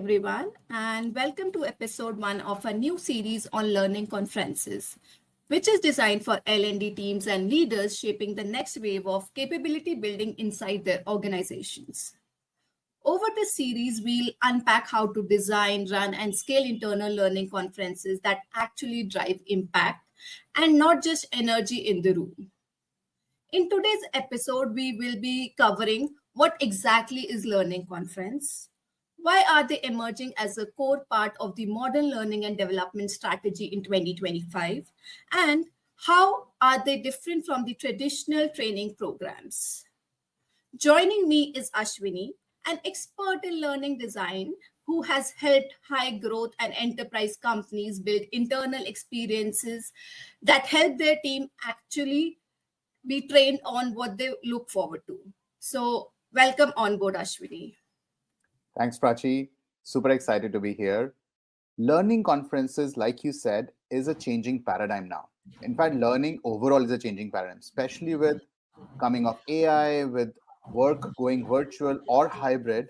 everyone, and welcome to episode 1 of a new series on learning conferences, which is designed for L&D teams and leaders shaping the next wave of capability building inside their organizations. Over this series, we'll unpack how to design, run, and scale internal learning conferences that actually drive impact and not just energy in the room. In today's episode, we will be covering what exactly is learning conference, why are they emerging as a core part of the modern learning and development strategy in 2025, and how are they different from the traditional training programs. Joining me is Ashwini, an expert in learning design who has helped high growth and enterprise companies build internal experiences that help their team actually be trained on what they look forward to. So, welcome on board, Ashwini. Thanks, Prachi. Super excited to be here. Learning conferences, like you said, is a changing paradigm now. In fact, learning overall is a changing paradigm, especially with coming of AI, with work going virtual or hybrid.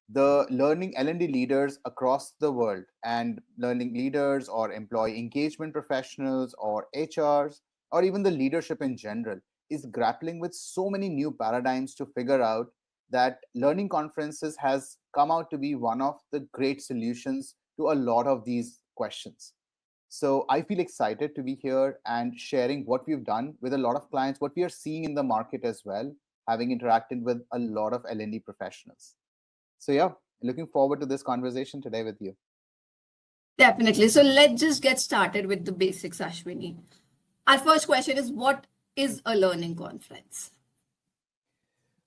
The learning L&D leaders across the world and learning leaders or employee engagement professionals or HRs or even the leadership in general is grappling with so many new paradigms to figure out that learning conferences has come out to be one of the great solutions to a lot of these questions. So I feel excited to be here and sharing what we've done with a lot of clients, what we are seeing in the market as well, having interacted with a lot of L&D professionals. So yeah, looking forward to this conversation today with you. Definitely. So let's just get started with the basics, Ashwini. Our first question is, what is a learning conference?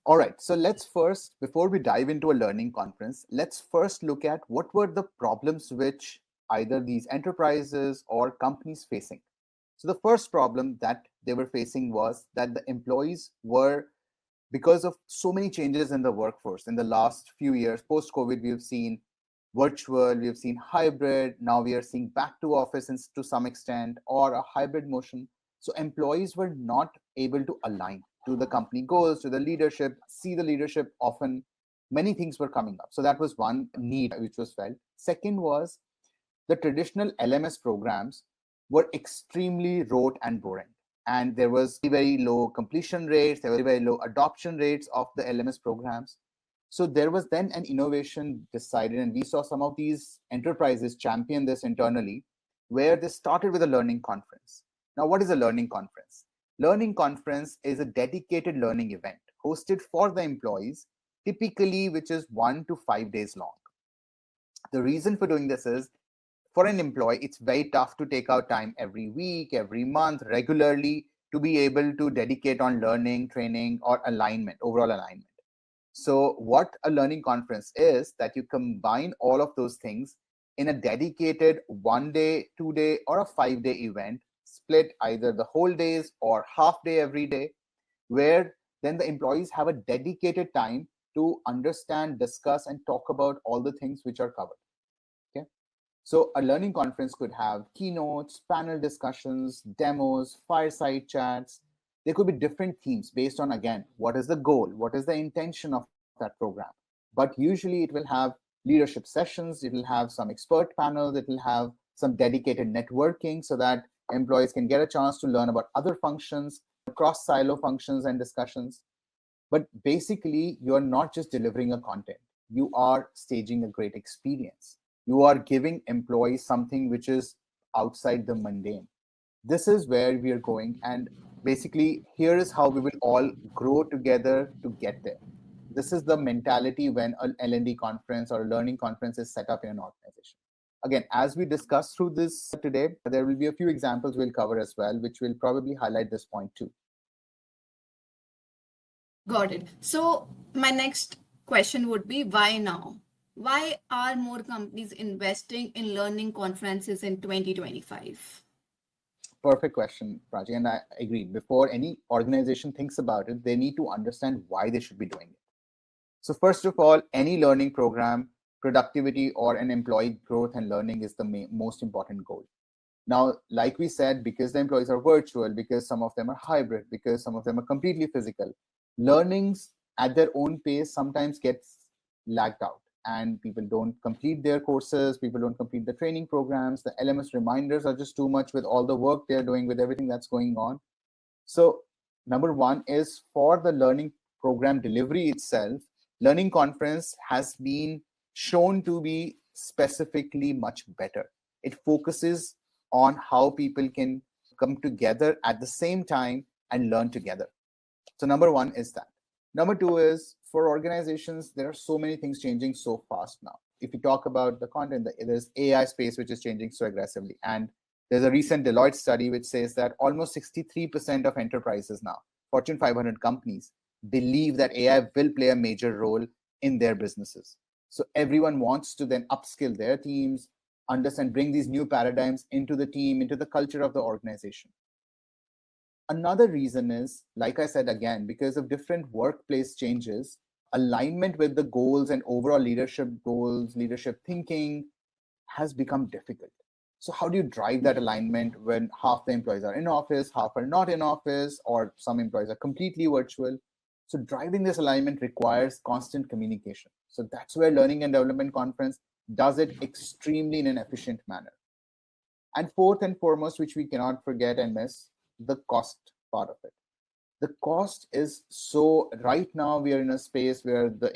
All right, so let's first, before we dive into a learning conference, let's first look at what were the problems which either these enterprises or companies facing. So the first problem that they were facing was that the employees were, because of so many changes in the workforce in the last few years, post-COVID, we've seen virtual, we've seen hybrid, now we are seeing back to office to some extent, or a hybrid motion. So employees were not able to align to the company goals, to the leadership, see the leadership often. Many things were coming up. So that was one need which was felt. Second was the traditional LMS programs were extremely rote and boring. And there was very low completion rates, there were very low adoption rates of the LMS programs. So there was then an innovation decided, and we saw some of these enterprises champion this internally, where they started with a learning conference. Now, what is a learning conference? Learning conference is a dedicated learning event hosted for the employees, typically which is 1 to 5 days long. The reason for doing this is, for an employee, it's very tough to take out time every week, every month, regularly to be able to dedicate on learning, training, or alignment, overall alignment. So what a learning conference is that you combine all of those things in a dedicated 1 day, 2 day, or a 5 day event, split either the whole days or half day every day, where then the employees have a dedicated time to understand, discuss, and talk about all the things which are covered. Okay. So a learning conference could have keynotes, panel discussions, demos, fireside chats. There could be different themes based on, again, what is the goal, what is the intention of that program. But usually it will have leadership sessions, it will have some expert panels, it will have some dedicated networking so that employees can get a chance to learn about other functions, cross silo functions and discussions. But basically, you're not just delivering a content, you are staging a great experience. You are giving employees something which is outside the mundane. This is where we are going. And basically, here is how we will all grow together to get there. This is the mentality when an L&D conference or a learning conference is set up in an organization. Again, as we discuss through this today, there will be a few examples we'll cover as well, which will probably highlight this point too. Got it. So my next question would be, why now? Why are more companies investing in learning conferences in 2025? Perfect question, Prachi, and I agree. Before any organization thinks about it, they need to understand why they should be doing it. So first of all, any learning program, productivity or an employee growth and learning is the most important goal. Now, like we said, because the employees are virtual, because some of them are hybrid, because some of them are completely physical, learnings at their own pace sometimes gets lagged out. and people don't complete their courses, people don't complete the training programs, the LMS reminders are just too much with all the work they're doing, with everything that's going on. So number one is for the learning program delivery itself, learning conference has been shown to be specifically much better. It focuses on how people can come together at the same time and learn together. So number one is that. Number two is for organizations, there are so many things changing so fast now. If you talk about the content, there's AI space, which is changing so aggressively. And there's a recent Deloitte study which says that almost 63% of enterprises now, Fortune 500 companies, believe that AI will play a major role in their businesses. So everyone wants to then upskill their teams, understand, bring these new paradigms into the team, into the culture of the organization. Another reason is, like I said again, because of different workplace changes, alignment with the goals and overall leadership goals, leadership thinking has become difficult. So how do you drive that alignment when half the employees are in office, half are not in office, or some employees are completely virtual? So driving this alignment requires constant communication. So that's where Learning and Development Conference does it extremely in an efficient manner. And fourth and foremost, which we cannot forget and miss, the cost part of it. The cost is so, right now we are in a space where the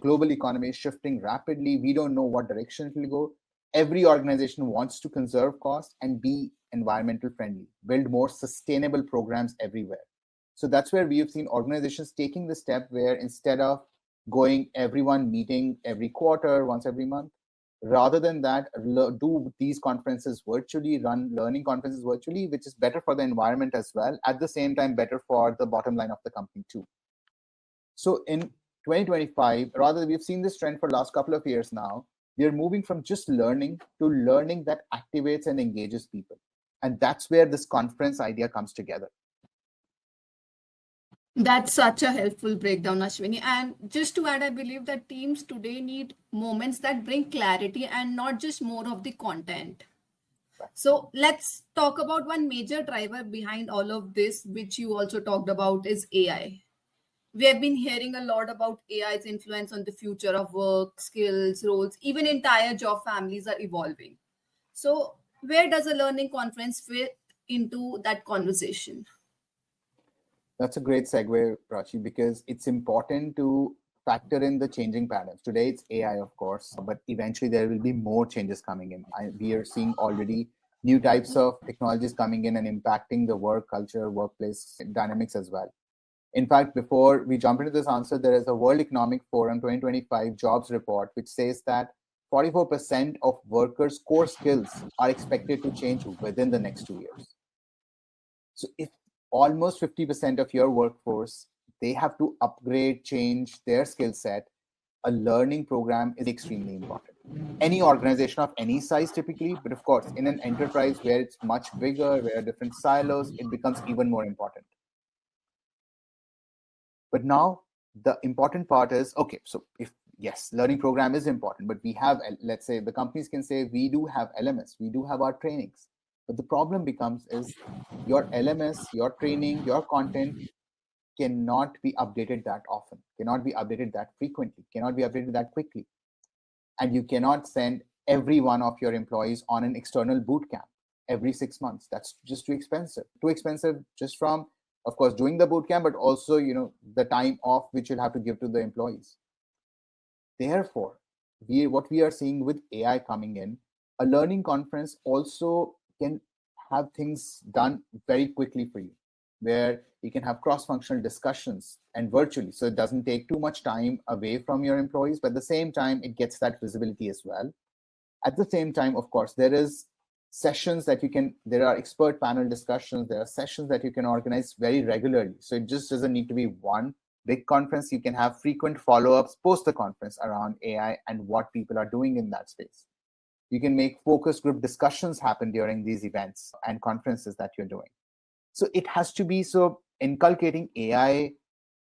global economy is shifting rapidly. We don't know what direction it will go. Every organization wants to conserve cost and be environmental friendly, build more sustainable programs everywhere. So that's where we have seen organizations taking the step where instead of going everyone meeting every quarter, once every month, rather than that, do these conferences virtually, run learning conferences virtually, which is better for the environment as well, at the same time better for the bottom line of the company too. So in 2025, rather, we've seen this trend for the last couple of years now. We are moving from just learning to learning that activates and engages people. And that's where this conference idea comes together. That's such a helpful breakdown, Ashwini. And just to add, I believe that teams today need moments that bring clarity and not just more of the content. So let's talk about one major driver behind all of this, which you also talked about, is AI. We have been hearing a lot about AI's influence on the future of work, skills, roles, even entire job families are evolving. So where does a learning conference fit into that conversation? That's a great segue, Prachi, because it's important to factor in the changing patterns. Today it's AI, of course, but eventually there will be more changes coming in. We are seeing already new types of technologies coming in and impacting the work culture, workplace dynamics as well. In fact, before we jump into this answer, there is a World Economic Forum 2025 jobs report, which says that 44% of workers' core skills are expected to change within the next 2 years. So if almost 50% of your workforce, they have to upgrade, change their skill set, a learning program is extremely important. Any organization of any size typically, but of course, in an enterprise where it's much bigger, where different silos, it becomes even more important. But now the important part is, okay, so if yes, learning program is important, but we have, let's say the companies can say, we do have LMS, we do have our trainings. But the problem becomes is your LMS, your training, your content cannot be updated that often, cannot be updated that frequently, cannot be updated that quickly. And you cannot send every one of your employees on an external boot camp every 6 months. That's just too expensive. Too expensive just from, of course, doing the boot camp, but also, the time off which you'll have to give to the employees. Therefore, what we are seeing with AI coming in, a learning conference also can have things done very quickly for you, where you can have cross-functional discussions and virtually. So it doesn't take too much time away from your employees, but at the same time, it gets that visibility as well. At the same time, of course, there is sessions that there are expert panel discussions, there are sessions that you can organize very regularly. So it just doesn't need to be one big conference. You can have frequent follow-ups post the conference around AI and what people are doing in that space. You can make focus group discussions happen during these events and conferences that you're doing. So it has to be, so inculcating AI,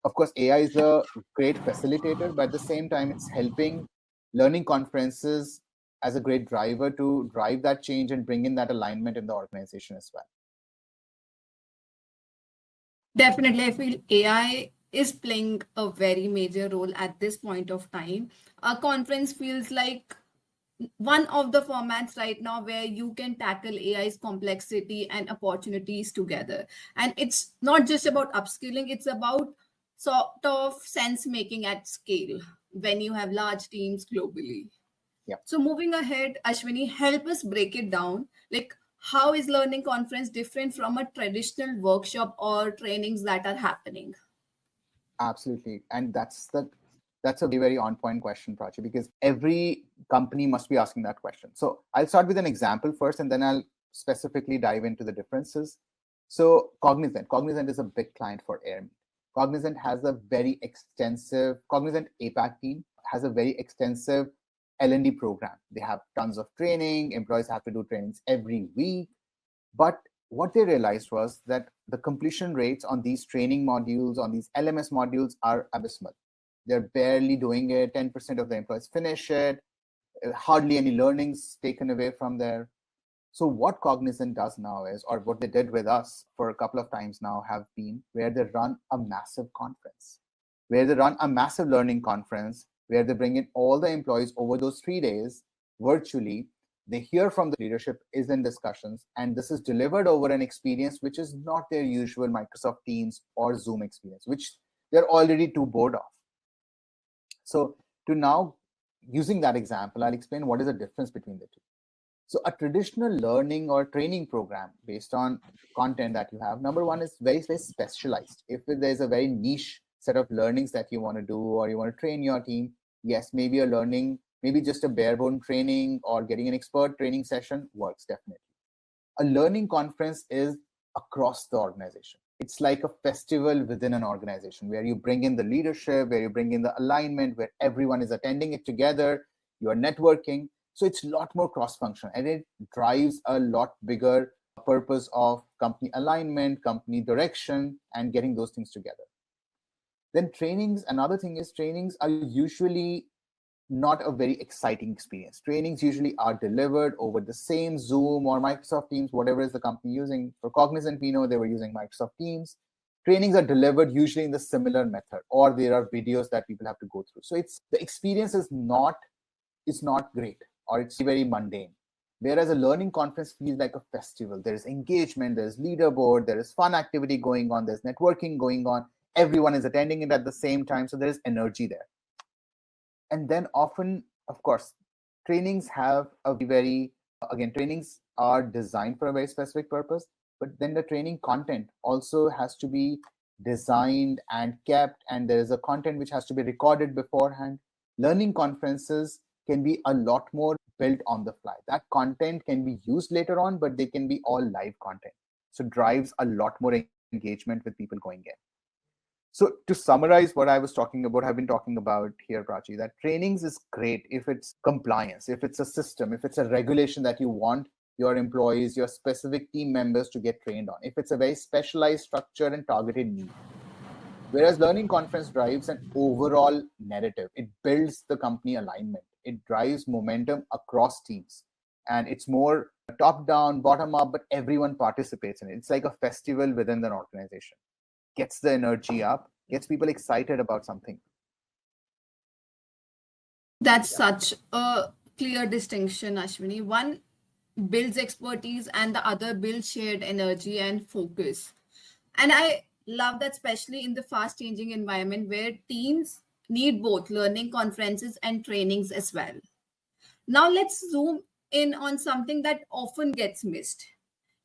of course, AI is a great facilitator, but at the same time, it's helping learning conferences as a great driver to drive that change and bring in that alignment in the organization as well. Definitely, I feel AI is playing a very major role at this point of time. A conference feels like one of the formats right now where you can tackle AI's complexity and opportunities together. And it's not just about upskilling, it's about sort of sense making at scale when you have large teams globally. Yeah. So moving ahead, Ashwini, help us break it down. Like, how is learning conference different from a traditional workshop or trainings that are happening? Absolutely. And that's a very on point question, Prachi, because every company must be asking that question. So I'll start with an example first, and then I'll specifically dive into the differences. So Cognizant is a big client for Airmeet. Cognizant APAC team has a very extensive L&D program. They have tons of training. Employees have to do trainings every week. But what they realized was that the completion rates on these training modules, on these LMS modules, are abysmal. They're barely doing it. 10% of the employees finish it. Hardly any learnings taken away from there. So what Cognizant does now is, or what they did with us for a couple of times now, have been where they run a massive conference, where they run a massive learning conference, where they bring in all the employees over those 3 days virtually. They hear from the leadership, is in discussions, and this is delivered over an experience which is not their usual Microsoft Teams or Zoom experience, which they're already too bored of. So to now, using that example, I'll explain what is the difference between the two. So a traditional learning or training program based on content that you have, number one, is very, very specialized. If there's a very niche set of learnings that you want to do, or you want to train your team, yes, maybe a learning, maybe just a bare bone training or getting an expert training session works definitely. A learning conference is across the organization. It's like a festival within an organization where you bring in the leadership, where you bring in the alignment, where everyone is attending it together, you are networking. So it's a lot more cross-functional, and it drives a lot bigger purpose of company alignment, company direction, and getting those things together. Then trainings, another thing is trainings are usually not a very exciting experience. Trainings usually are delivered over the same Zoom or Microsoft Teams, whatever is the company using. For Cognizant, we know they were using Microsoft Teams. Trainings are delivered usually in the similar method, or there are videos that people have to go through. So it's the experience is not great, or it's very mundane. Whereas a learning conference feels like a festival. There's engagement, there's leaderboard, there is fun activity going on, there's networking going on. Everyone is attending it at the same time, so there is energy there. And then often, of course, trainings have a very, again, trainings are designed for a very specific purpose, but then the training content also has to be designed and kept, and there is a content which has to be recorded beforehand. Learning conferences can be a lot more built on the fly. That content can be used later on, but they can be all live content. So drives a lot more engagement with people going in. So to summarize what I was talking about, I've been talking about here, Prachi, that trainings is great if it's compliance, if it's a system, if it's a regulation that you want your employees, your specific team members to get trained on, if it's a very specialized structure and targeted need. Whereas learning conference drives an overall narrative. It builds the company alignment. It drives momentum across teams. And it's more top down, bottom up, but everyone participates in it. It's like a festival within an organization. Gets the energy up, gets people excited about something. That's such a clear distinction, Ashwini. One builds expertise and the other builds shared energy and focus. And I love that, especially in the fast changing environment where teams need both learning conferences and trainings as well. Now, let's zoom in on something that often gets missed.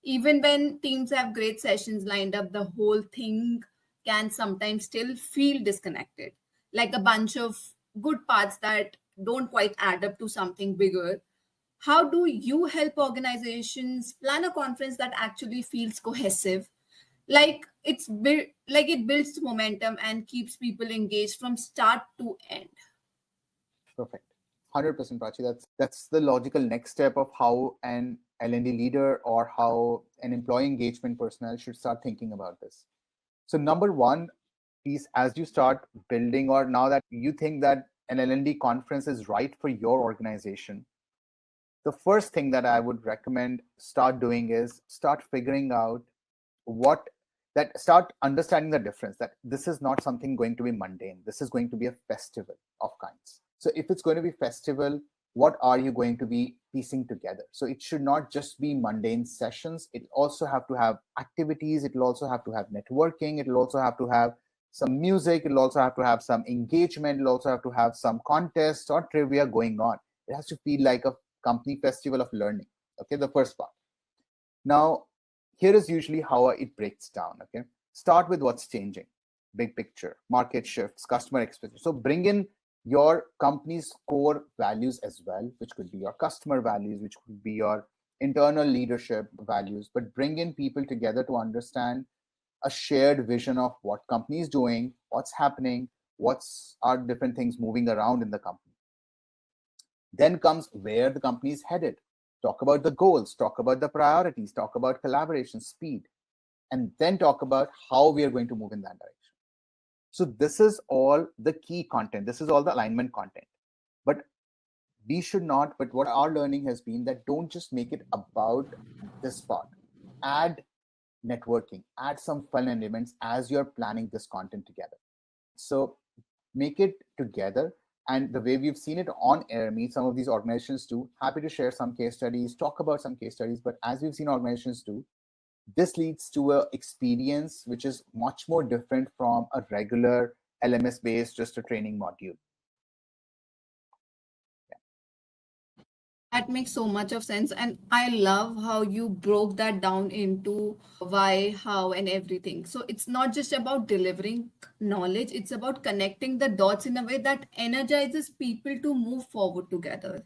Even when teams have great sessions lined up, the whole thing can sometimes still feel disconnected, like a bunch of good parts that don't quite add up to something bigger. How do you help organizations plan a conference that actually feels cohesive, like like it builds momentum and keeps people engaged from start to end? Perfect. 100%, Prachi. That's the logical next step of how an L&D leader or how an employee engagement personnel should start thinking about this. So number one piece, as you start building, or now that you think that an L&D conference is right for your organization, the first thing that I would recommend start doing is start figuring out what that start understanding the difference, that this is not something going to be mundane. This is going to be a festival of kinds. So if it's going to be festival, what are you going to be piecing together? So it should not just be mundane sessions. It also have to have activities. It will also have to have networking. It will also have to have some music. It will also have to have some engagement. It will also have to have some contests or trivia going on. It has to feel like a company festival of learning. Okay, the first part. Now, here is usually how it breaks down. Okay, start with what's changing, big picture, market shifts, customer expectations. So bring in your company's core values as well, which could be your customer values, which could be your internal leadership values, but bring in people together to understand a shared vision of what company is doing, what's happening, what's are different things moving around in the company. Then comes where the company is headed. Talk about the goals, talk about the priorities, talk about collaboration, speed, and then talk about how we are going to move in that direction. So this is all the key content. This is all the alignment content. But we should not, but what our learning has been that don't just make it about this part. Add networking, add some fun elements as you're planning this content together. So make it together. And the way we've seen it on Airmeet, some of these organizations do. Happy to share some case studies, talk about some case studies. But as we've seen organizations do, this leads to an experience which is much more different from a regular LMS-based, just a training module. That makes so much of sense. And I love how you broke that down into why, how, and everything. So it's not just about delivering knowledge, it's about connecting the dots in a way that energizes people to move forward together.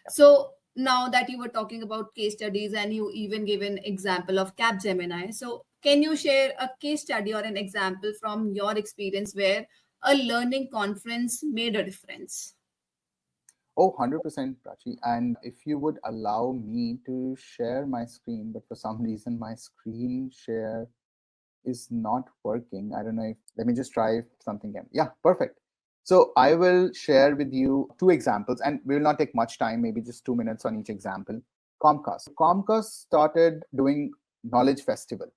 So now that you were talking about case studies and you even gave an example of Capgemini, so can you share a case study or an example from your experience where a learning conference made a difference? Oh, 100%, Prachi. And if you would allow me to share my screen, but for some reason my screen share is not working. I don't know if, let me just try something again. Yeah, perfect. So I will share with you two examples, and we will not take much time, maybe just 2 minutes on each example. Comcast. Comcast started doing Knowledge Festival.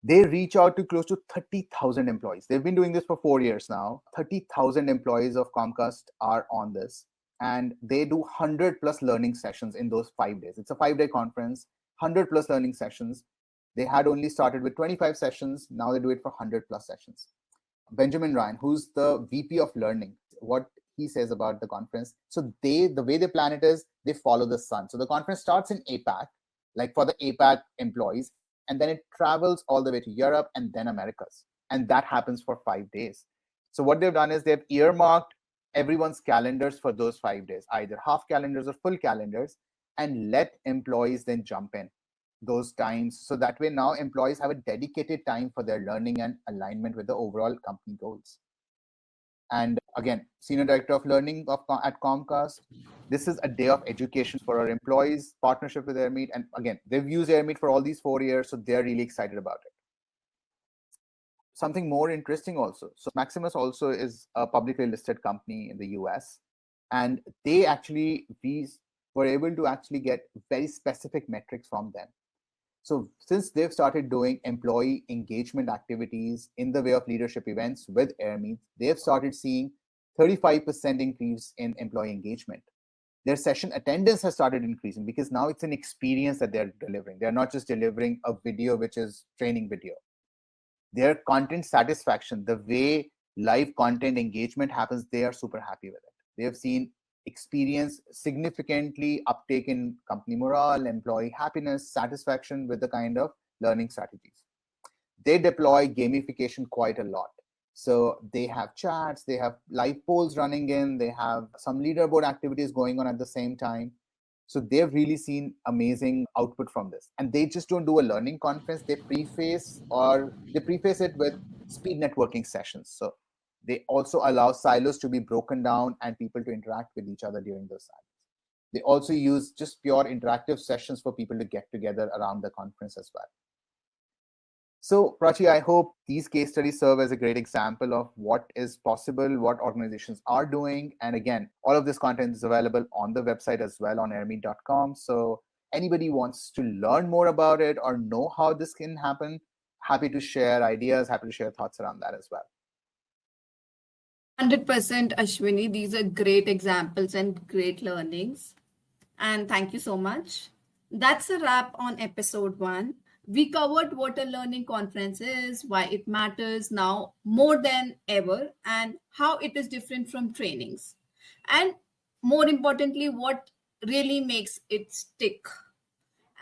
They reach out to close to 30,000 employees. They've been doing this for 4 years now. 30,000 employees of Comcast are on this. And they do 100 plus learning sessions in those 5 days. It's a 5-day conference, 100 plus learning sessions. They had only started with 25 sessions. Now they do it for 100 plus sessions. Benjamin Ryan, who's the VP of Learning, what he says about the conference. So the way they plan it is they follow the sun. So the conference starts in APAC, like for the APAC employees, and then it travels all the way to Europe and then Americas. And that happens for 5 days. So what they've done is they've earmarked everyone's calendars for those 5 days, either half calendars or full calendars, and let employees then jump in those times. So that way now employees have a dedicated time for their learning and alignment with the overall company goals. And again, Senior Director of Learning at Comcast, this is a day of education for our employees, partnership with Airmeet. And again, they've used Airmeet for all these 4 years, so they're really excited about it. Something more interesting also. So Maximus also is a publicly listed company in the US. And we were able to actually get very specific metrics from them. So since they've started doing employee engagement activities in the way of leadership events with Airmeet, they've started seeing 35% increase in employee engagement. Their session attendance has started increasing because now it's an experience that they're delivering. They're not just delivering a video, which is training video. Their content satisfaction, the way live content engagement happens, they are super happy with it. They have seen experience significantly uptake in company morale, employee happiness, satisfaction with the kind of learning strategies. They deploy gamification quite a lot. So they have chats, they have live polls running in, they have some leaderboard activities going on at the same time. So they've really seen amazing output from this. And they just don't do a learning conference, they preface it with speed networking sessions. So they also allow silos to be broken down and people to interact with each other during those silos. They also use just pure interactive sessions for people to get together around the conference as well. So, Prachi, I hope these case studies serve as a great example of what is possible, what organizations are doing. And again, all of this content is available on the website as well on airmeet.com. So anybody wants to learn more about it or know how this can happen, happy to share ideas, happy to share thoughts around that as well. 100% Ashwini. These are great examples and great learnings. And thank you so much. That's a wrap on episode 1. We covered what a learning conference is, why it matters now more than ever, and how it is different from trainings. And more importantly, what really makes it stick.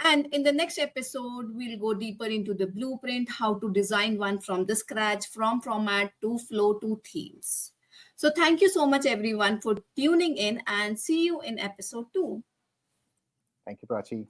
And in the next episode, we'll go deeper into the blueprint, how to design one from the scratch, from format to flow to themes. So thank you so much, everyone, for tuning in, and see you in episode 2. Thank you, Prachi.